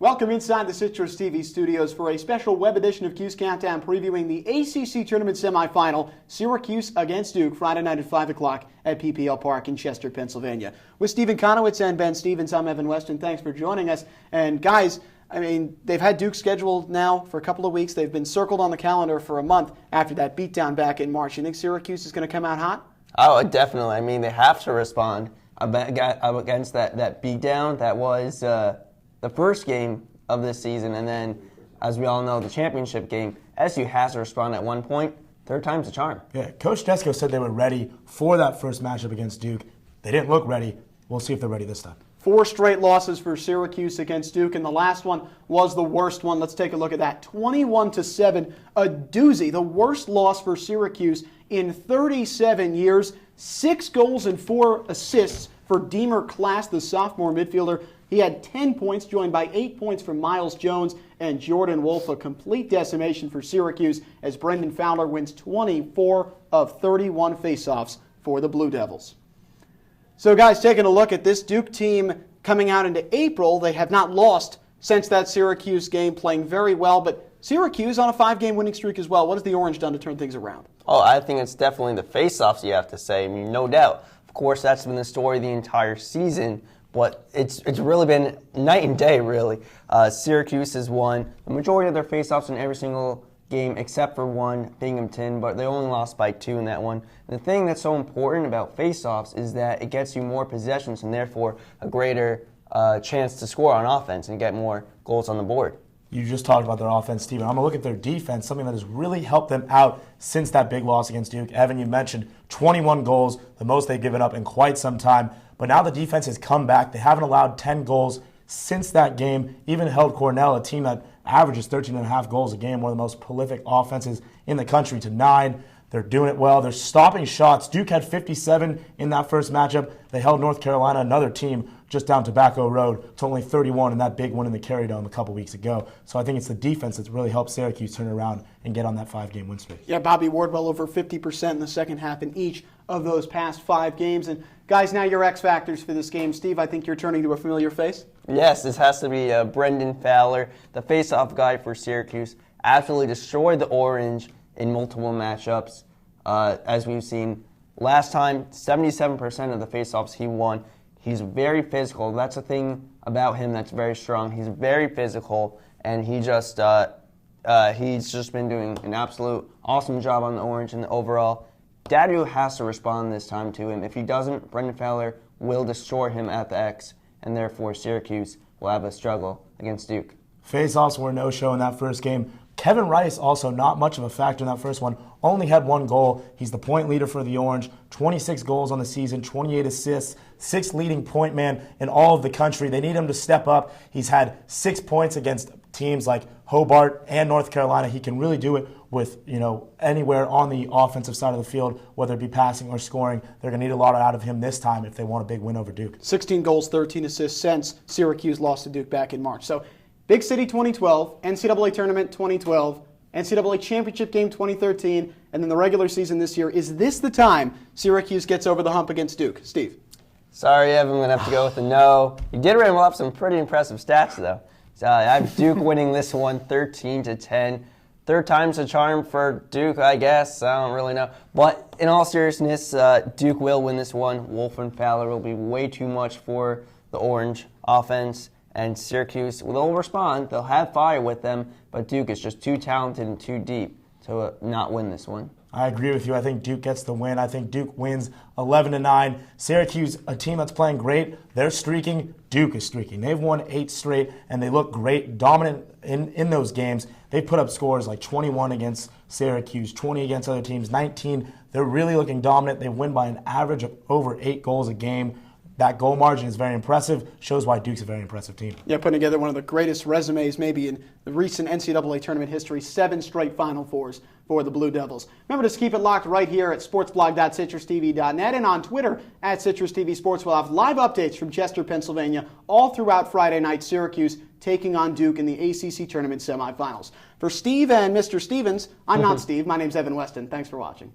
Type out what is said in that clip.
Welcome inside the CitrusTV studios for a special web edition of Cuse Countdown previewing the ACC Tournament semifinal, Syracuse against Duke, Friday night at 5 o'clock at PPL Park in Chester, Pennsylvania. With Stephen Konowitz and Ben Stevens, I'm Evan Weston. Thanks for joining us. And guys, they've had Duke scheduled now for a couple of weeks. They've been circled on the calendar for a month after that beatdown back in March. You think Syracuse is going to come out hot? Oh, definitely. They have to respond against that beatdown. That was the first game of this season, and then, as we all know, the championship game. SU has to respond at one point. Third time's a charm. Yeah, Coach Desko said they were ready for that first matchup against Duke. They didn't look ready. We'll see if they're ready this time. 4 straight losses for Syracuse against Duke, and the last one was the worst one. Let's take a look at that. 21-7, a doozy. The worst loss for Syracuse in 37 years. 6 goals and 4 assists for Deemer Class, the sophomore midfielder. He had 10 points, joined by 8 points from Miles Jones and Jordan Wolf. A complete decimation for Syracuse as Brendan Fowler wins 24 of 31 faceoffs for the Blue Devils. So guys, taking a look at this Duke team coming out into April, they have not lost since that Syracuse game, playing very well, but Syracuse on a 5-game winning streak as well. What has the Orange done to turn things around? Oh, I think it's definitely the faceoffs, you have to say. No doubt. Of course, that's been the story the entire season, but it's really been night and day, really. Syracuse has won the majority of their faceoffs in every single game except for one, Binghamton, but they only lost by 2 in that one. And the thing that's so important about faceoffs is that it gets you more possessions and therefore a greater chance to score on offense and get more goals on the board. You just talked about their offense, Steven. I'm going to look at their defense, something that has really helped them out since that big loss against Duke. Evan, you mentioned 21 goals, the most they've given up in quite some time. But now the defense has come back. They haven't allowed 10 goals since that game, even held Cornell, a team that averages 13.5 goals a game, one of the most prolific offenses in the country, to 9. They're doing it well. They're stopping shots. Duke had 57 in that first matchup. They held North Carolina, another team, just down Tobacco Road, to only 31 in that big win in the Carry Dome a couple weeks ago. So I think it's the defense that's really helped Syracuse turn around and get on that 5-game win streak. Yeah, Bobby Wardwell over 50% in the second half in each of those past 5 games. And guys, now your X factors for this game. Steve, I think you're turning to a familiar face. Yes, this has to be Brendan Fowler, the face-off guy for Syracuse. Absolutely destroyed the Orange in multiple matchups. As we've seen last time, 77% of the face-offs he won. He's very physical. That's a thing about him that's very strong. He's very physical, and he's just been doing an absolute awesome job on the Orange and the overall. Daddio has to respond this time to him. If he doesn't, Brendan Fowler will destroy him at the X, and therefore Syracuse will have a struggle against Duke. Face-offs were no-show in that first game. Kevin Rice, also not much of a factor in that first one, only had 1 goal. He's the point leader for the Orange, 26 goals on the season, 28 assists, 6th leading point man in all of the country. They need him to step up. He's had 6 points against teams like Hobart and North Carolina. He can really do it with, anywhere on the offensive side of the field, whether it be passing or scoring. They're going to need a lot out of him this time if they want a big win over Duke. 16 goals, 13 assists since Syracuse lost to Duke back in March. So Big City 2012, NCAA Tournament 2012, NCAA Championship Game 2013, and then the regular season this year. Is this the time Syracuse gets over the hump against Duke? Steve? Sorry, Evan, I'm going to have to go with a no. You did ramble up some pretty impressive stats, though. So I have Duke winning this one 13-10. Third time's a charm for Duke, I guess. I don't really know. But in all seriousness, Duke will win this one. Wolf and Fowler will be way too much for the Orange offense. And Syracuse, they'll respond. They'll have fire with them. But Duke is just too talented and too deep to not win this one. I agree with you. I think Duke gets the win. I think Duke wins 11-9. Syracuse, a team that's playing great, they're streaking. Duke is streaking. They've won 8 straight, and they look great, dominant in those games. They put up scores like 21 against Syracuse, 20 against other teams, 19. They're really looking dominant. They win by an average of over 8 goals a game. That goal margin is very impressive, shows why Duke's a very impressive team. Yeah, putting together one of the greatest resumes maybe in the recent NCAA tournament history, 7 straight Final Fours for the Blue Devils. Remember to keep it locked right here at sportsblog.citrustv.net and on Twitter at CitrusTV Sports. We'll have live updates from Chester, Pennsylvania all throughout Friday night. Syracuse taking on Duke in the ACC Tournament semifinals. For Steve and Mr. Stevens, I'm not Steve. My name's Evan Weston. Thanks for watching.